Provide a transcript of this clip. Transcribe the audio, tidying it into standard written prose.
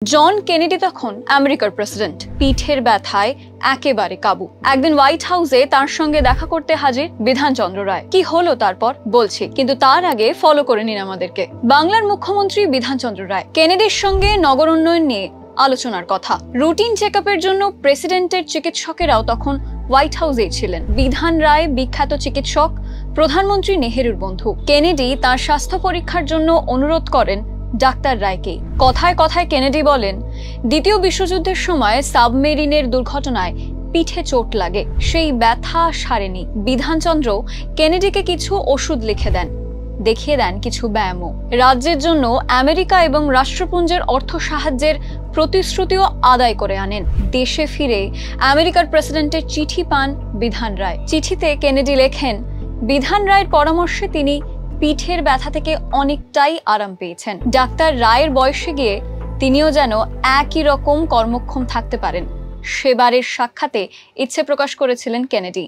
জন Kennedy তখন আমেরিকার president. পিঠের ব্যথায় একেবারে কাবু। একদিন হোয়াইট হাউসে তার সঙ্গে দেখা করতে হাজির বিধানচন্দ্র রায়। কি হলো তারপর বলছি, কিন্তু তার আগে ফলো করে নিন আমাদেরকে। বাংলার মুখ্যমন্ত্রী বিধানচন্দ্র রায় কেনেডির সঙ্গে নগর উন্নয়ন নিয়ে আলোচনার কথা। রুটিন চেকআপের জন্য প্রেসিডেন্টের চিকিৎসকেরাও তখন হোয়াইট হাউসেই ছিলেন। বিধান রায় বিখ্যাত চিকিৎসক, প্রধানমন্ত্রী নেহেরুর বন্ধু। কেনেডি তার স্বাস্থ্য পরীক্ষার জন্য অনুরোধ করেন ডাক্তার রায়কে। কথায় কথায় কেনেডি বলেন, দ্বিতীয় বিশ্বযুদ্ধের সময় সাবমেরিনের দুর্ঘটনায় পিঠে চোট লাগে, সেই ব্যথা সারেনি। বিধানচন্দ্র কেনেডিকে কিছু ওষুধ লিখে দেন, দেখিয়ে দেন কিছু ব্যায়ামও। রাজ্যের জন্য আমেরিকা এবং রাষ্ট্রপুঞ্জের অর্থ সাহায্যের প্রতিশ্রুতিও আদায় করে আনেন। দেশে ফিরে আমেরিকার প্রেসিডেন্টের চিঠি পান বিধান রায়। চিঠিতে কেনেডি লেখেন, বিধান রায়ের পরামর্শে তিনি পিঠের ব্যথা থেকে অনেকটাই আরাম পেয়েছেন। ডাক্তার রায়ের বয়সে গিয়ে তিনিও যেন একই রকম কর্মক্ষম থাকতে পারেন, সেবারের সাক্ষাতে ইচ্ছে প্রকাশ করেছিলেন কেনেডি।